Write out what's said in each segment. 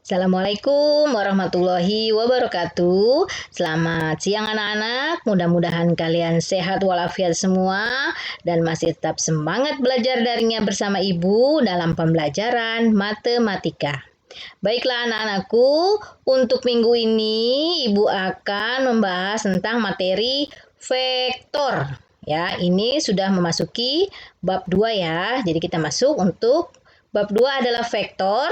Assalamualaikum warahmatullahi wabarakatuh. Selamat siang anak-anak. Mudah-mudahan kalian sehat walafiat semua dan masih tetap semangat belajar darinya bersama Ibu dalam pembelajaran matematika. Baiklah anak-anakku, untuk minggu ini Ibu akan membahas tentang materi vektor. Ya, ini sudah memasuki bab 2 ya. Jadi kita masuk untuk bab 2 adalah vektor.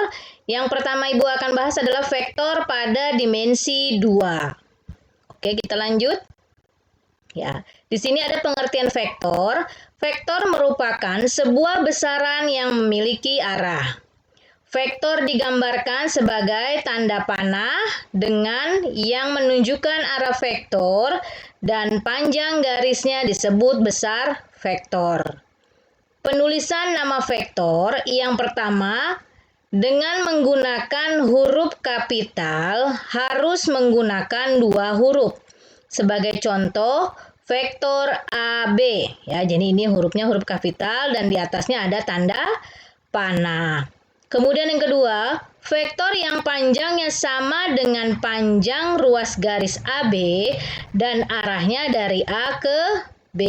Yang pertama Ibu akan bahas adalah vektor pada dimensi 2. Oke, kita lanjut. Ya, di sini ada pengertian vektor. Vektor merupakan sebuah besaran yang memiliki arah. Vektor digambarkan sebagai tanda panah dengan yang menunjukkan arah vektor dan panjang garisnya disebut besar vektor. Penulisan nama vektor yang pertama dengan menggunakan huruf kapital harus menggunakan 2 huruf. Sebagai contoh, vektor AB. Ya, jadi ini hurufnya huruf kapital dan di atasnya ada tanda panah. Kemudian yang kedua, vektor yang panjangnya sama dengan panjang ruas garis AB dan arahnya dari A ke B.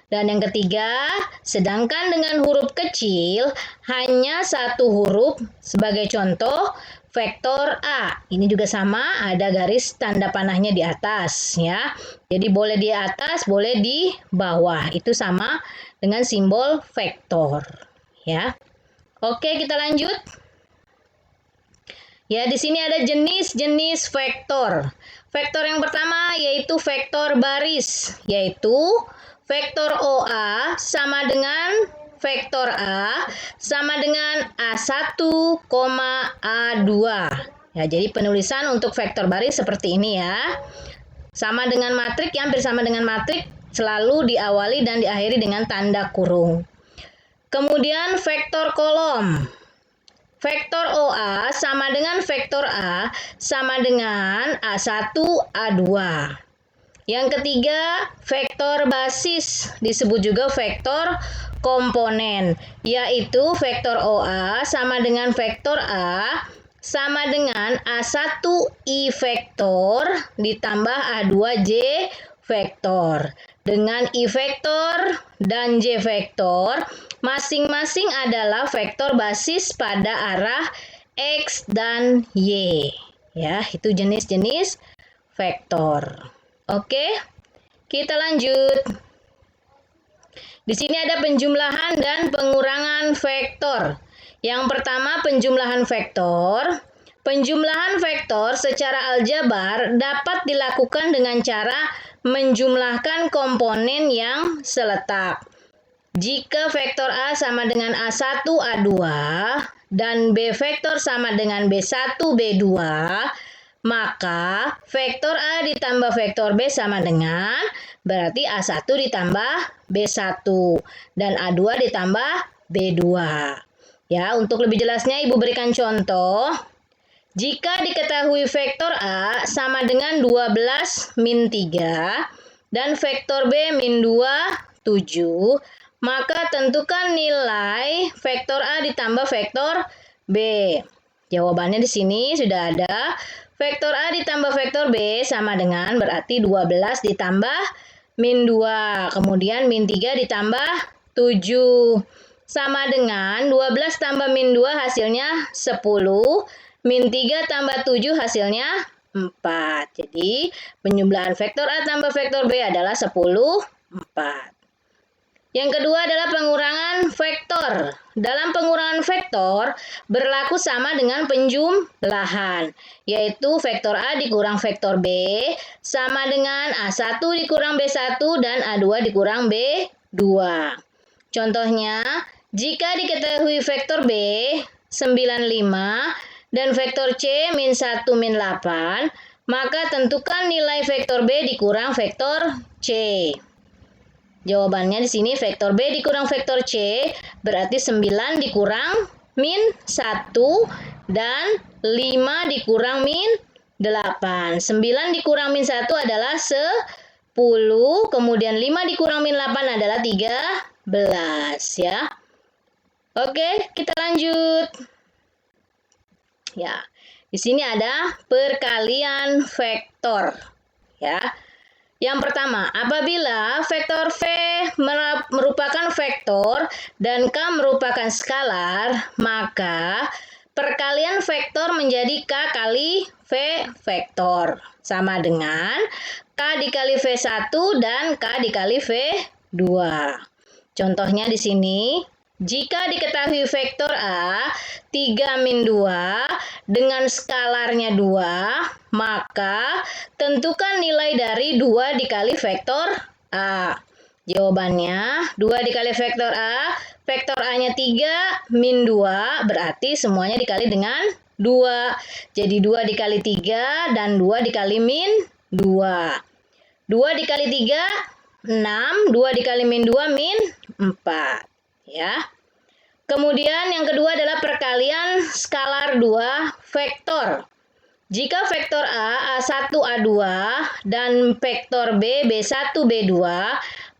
Dan yang ketiga, sedangkan dengan huruf kecil hanya 1 huruf, sebagai contoh vektor A. Ini juga sama, ada garis tanda panahnya di atas ya. Jadi boleh di atas, boleh di bawah. Itu sama dengan simbol vektor ya. Oke, kita lanjut. Ya, di sini ada jenis-jenis vektor. Vektor yang pertama yaitu vektor baris, yaitu vektor OA sama dengan vektor A sama dengan A1, A2. Ya, jadi penulisan untuk vektor baris seperti ini ya. Sama dengan matrik, hampir sama dengan matrik, selalu diawali dan diakhiri dengan tanda kurung. Kemudian vektor kolom. Vektor OA sama dengan vektor A sama dengan A1, A2. Yang ketiga, vektor basis disebut juga vektor komponen, yaitu vektor OA sama dengan vektor A sama dengan A1 I vektor ditambah A2 J vektor. Dengan I vektor dan J vektor masing-masing adalah vektor basis pada arah X dan Y. Ya, itu jenis-jenis vektor. Oke, kita lanjut. Di sini ada penjumlahan dan pengurangan vektor. Yang pertama, penjumlahan vektor. Penjumlahan vektor secara aljabar dapat dilakukan dengan cara menjumlahkan komponen yang seletak. Jika vektor A sama dengan A1, A2 dan B vektor sama dengan B1, B2, maka vektor A ditambah vektor B sama dengan berarti A1 ditambah B1 dan A2 ditambah B2. Ya, untuk lebih jelasnya Ibu berikan contoh. Jika diketahui vektor A sama dengan 12 min 3 dan vektor B min 2, 7, maka tentukan nilai vektor A ditambah vektor B. Jawabannya di sini sudah ada. Vektor A ditambah vektor B sama dengan berarti 12 ditambah min 2. Kemudian min 3 ditambah 7. Sama dengan 12 tambah min 2 hasilnya 10. Min 3 tambah 7 hasilnya 4. Jadi penjumlahan vektor A tambah vektor B adalah 10, 4. Yang kedua adalah pengurangan vektor. Dalam pengurangan vektor berlaku sama dengan penjumlahan, yaitu vektor A dikurang vektor B sama dengan A1 dikurang B1 dan A2 dikurang B2. Contohnya, jika diketahui vektor B 95 dan vektor C min 1 min 8, maka tentukan nilai vektor B dikurang vektor C. Jawabannya di sini vektor B dikurang vektor C berarti 9 dikurang min 1 dan 5 dikurang min 8. 9 dikurang min 1 adalah 10, kemudian 5 dikurang min 8 adalah 13 ya. Oke, kita lanjut. Ya, di sini ada perkalian vektor. Ya. Yang pertama, apabila vektor V merupakan vektor dan K merupakan skalar, maka perkalian vektor menjadi K kali V vektor. Sama dengan K dikali V1 dan K dikali V2. Contohnya di sini, jika diketahui vektor A 3 min 2 dengan skalarnya 2, maka tentukan nilai dari 2 dikali vektor A. Jawabannya 2 dikali vektor A-nya 3 min 2, berarti semuanya dikali dengan 2. Jadi 2 dikali 3 dan 2 dikali min 2. 2 dikali 3, 6, 2 dikali min 2, min 4. Ya. Kemudian yang kedua adalah perkalian skalar 2 vektor. Jika vektor A, A1, A2, dan vektor B, B1, B2,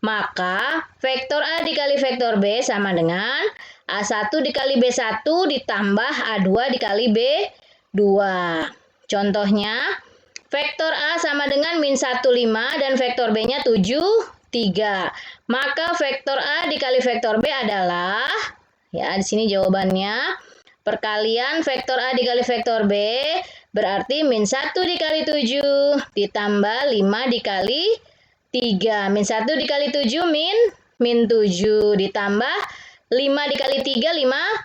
maka vektor A dikali vektor B sama dengan A1 dikali B1 ditambah A2 dikali B2. Contohnya, vektor A sama dengan min 1, 5, dan vektor B-nya 7, 3. Maka vektor A dikali vektor B adalah, ya di sini jawabannya, perkalian vektor A dikali vektor B berarti min 1 dikali 7 ditambah 5 dikali 3. Min 1 dikali 7 min 7 ditambah 5 dikali 3,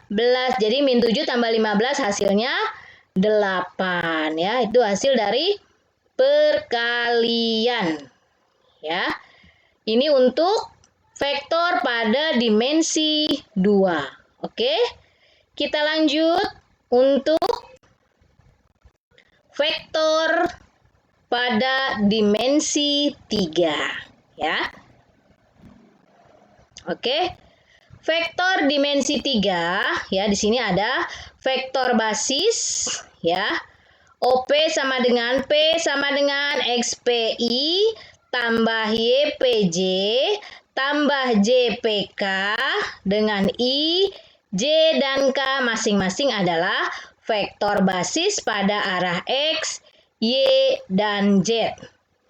15. Jadi min 7 tambah 15 hasilnya 8. Ya, itu hasil dari perkalian. Ya. Ini untuk vektor pada dimensi 2. Oke. Kita lanjut untuk vektor pada dimensi 3. Ya. Oke. Vektor dimensi 3, ya di sini ada vektor basis, ya. OP sama dengan P sama dengan XPI tambah YPJ tambah JPK dengan I, J, dan K masing-masing adalah vektor basis pada arah X, Y, dan Z.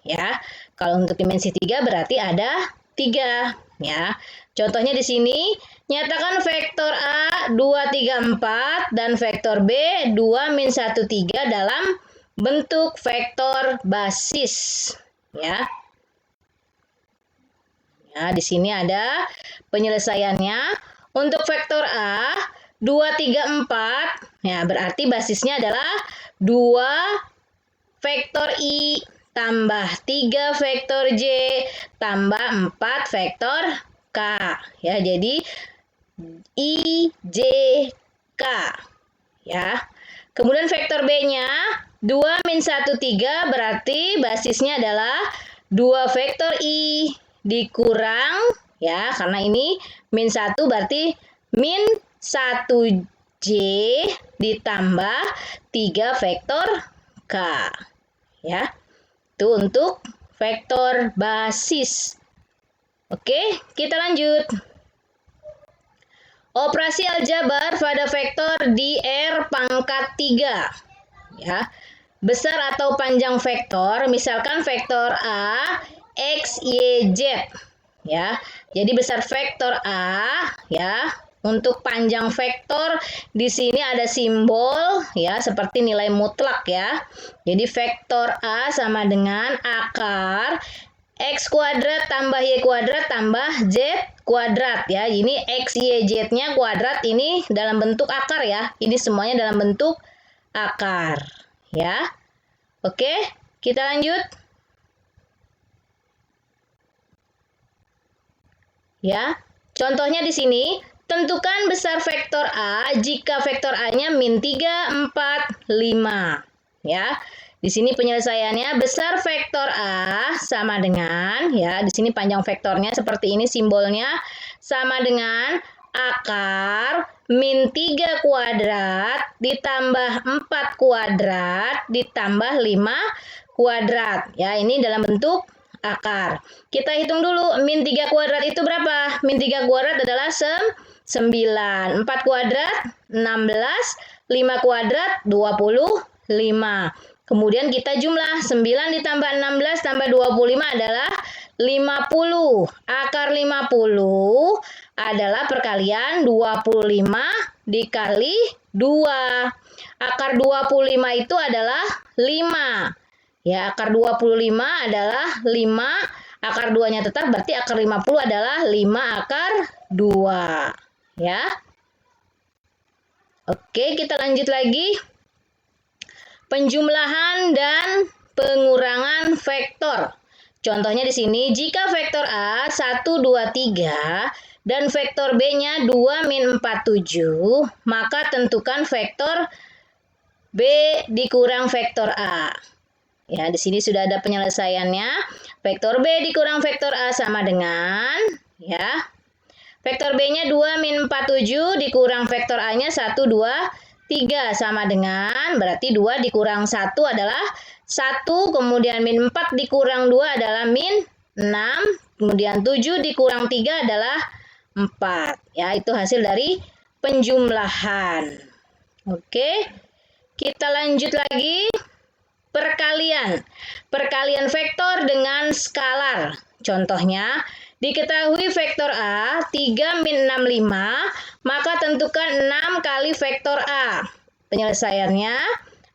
Ya, kalau untuk dimensi 3 berarti ada 3. Ya, contohnya di sini, nyatakan vektor A 2, 3, 4 dan vektor B 2, min 1, 3 dalam bentuk vektor basis. Ya. Ya, di sini ada penyelesaiannya. Untuk vektor A 2, 3, 4, ya berarti basisnya adalah 2 vektor I tambah 3 vektor J tambah 4 vektor K. Ya, jadi I, J, K. Ya. Kemudian vektor B-nya 2, min 1, 3 berarti basisnya adalah 2 vektor I dikurang, ya karena ini min 1 berarti min 1 J ditambah 3 vektor K. Ya, itu untuk vektor basis. Oke, kita lanjut. Operasi aljabar pada vektor di R pangkat 3. Ya, besar atau panjang vektor, misalkan vektor A X, Y, Z. Ya, jadi besar vektor A, ya. Untuk panjang vektor di sini ada simbol, ya, seperti nilai mutlak, ya. Jadi vektor A sama dengan akar X kuadrat tambah Y kuadrat tambah Z kuadrat, ya. Ini X, Y, Z-nya kuadrat, ini dalam bentuk akar, ya. Ini semuanya dalam bentuk akar, ya. Oke, kita lanjut. Ya, contohnya di sini, tentukan besar vektor A jika vektor A-nya min 3, 4, 5. Ya, di sini penyelesaiannya besar vektor A sama dengan, ya, di sini panjang vektornya seperti ini simbolnya, sama dengan akar min 3 kuadrat ditambah 4 kuadrat ditambah 5 kuadrat. Ya, ini dalam bentuk akar. Kita hitung dulu, min 3 kuadrat itu berapa? Min 3 kuadrat adalah 9. 4 kuadrat 16, 5 kuadrat 25. Kemudian kita jumlah 9 ditambah 16 tambah 25 adalah 50. Akar 50 adalah perkalian 25 dikali 2. Akar 25 itu adalah 5. Ya, akar 25 adalah 5. Akar 2-nya tetap, berarti akar 50 adalah 5 akar 2. Ya. Oke, kita lanjut lagi. Penjumlahan dan pengurangan vektor. Contohnya di sini, jika vektor A 1, 2, 3 dan vektor B-nya 2, min 4, 7, maka tentukan vektor B dikurang vektor A. Ya, di sini sudah ada penyelesaiannya. Vektor B dikurang vektor A sama dengan, ya, vektor B-nya 2, min 4, 7 dikurang vektor A-nya 1, 2, 3 sama dengan, berarti 2 dikurang 1 adalah 1, kemudian min 4 dikurang 2 adalah min 6, kemudian 7 dikurang 3 adalah 4. Ya, itu hasil dari penjumlahan. Oke, kita lanjut lagi. Perkalian. Perkalian vektor dengan skalar. Contohnya, diketahui vektor A 3 min 6, 5, maka tentukan 6 kali vektor A. Penyelesaiannya,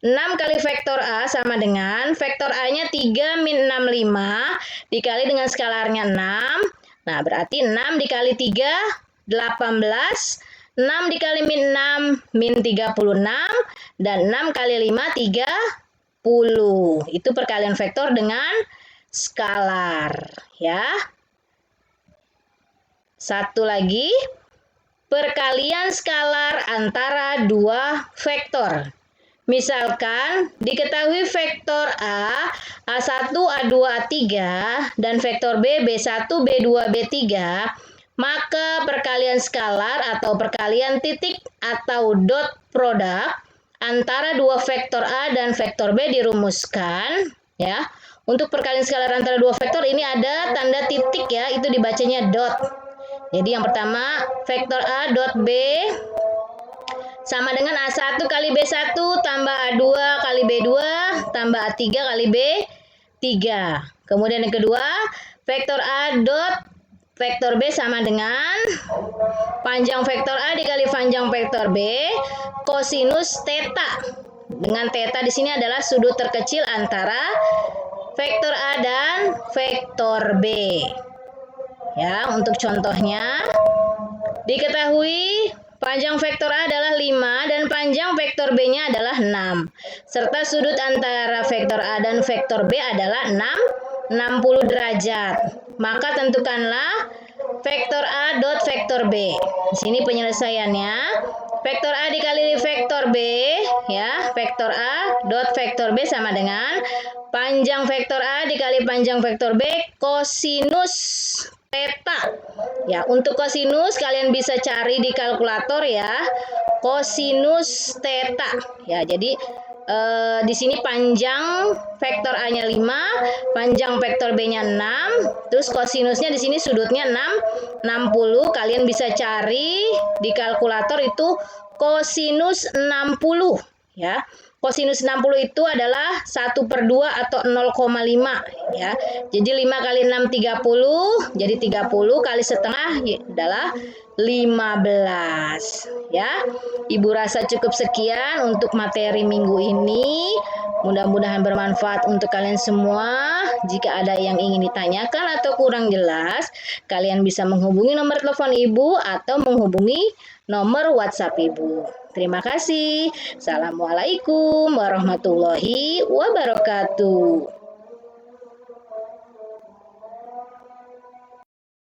6 kali vektor A sama dengan vektor A-nya 3 min 6, 5 dikali dengan skalarnya 6. Nah, berarti 6 dikali 3, 18. 6 dikali min 6, min 36. Dan 6 kali 5, 30. Itu perkalian vektor dengan skalar. Ya. Satu lagi, perkalian skalar antara dua vektor. Misalkan diketahui vektor A, A1, A2, A3, dan vektor B, B1, B2, B3, maka perkalian skalar atau perkalian titik atau dot produk antara dua vektor A dan vektor B dirumuskan. Ya. Untuk perkalian skalar antara dua vektor ini ada tanda titik, ya, itu dibacanya dot. Jadi yang pertama, vektor A dot B sama dengan A1 kali B1 tambah A2 kali B2 tambah A3 kali B3. Kemudian yang kedua, vektor A dot vektor B sama dengan panjang vektor A dikali panjang vektor B kosinus theta. Dengan theta di sini adalah sudut terkecil antara vektor A dan vektor B. Ya, untuk contohnya, diketahui panjang vektor A adalah 5 dan panjang vektor B-nya adalah 6. Serta sudut antara vektor A dan vektor B adalah 60 derajat. Maka tentukanlah vektor A dot vektor B. Di sini penyelesaiannya, vektor A dikali vektor B, ya, vektor A dot vektor B sama dengan panjang vektor A dikali panjang vektor B kosinus theta. Ya, untuk kosinus kalian bisa cari di kalkulator, ya. Kosinus theta. Ya, jadi di sini panjang vektor A-nya 5, panjang vektor B-nya 6, terus kosinusnya di sini sudutnya 60. Kalian bisa cari di kalkulator itu kosinus 60, ya. Kosinus 60 itu adalah 1/2 atau 0,5, ya. Jadi 5 kali 6 30, jadi 30 kali setengah adalah 15, ya. Ibu rasa cukup sekian untuk materi minggu ini. Mudah-mudahan bermanfaat untuk kalian semua. Jika ada yang ingin ditanyakan atau kurang jelas, kalian bisa menghubungi nomor telepon Ibu atau menghubungi nomor WhatsApp Ibu. Terima kasih. Assalamualaikum warahmatullahi wabarakatuh.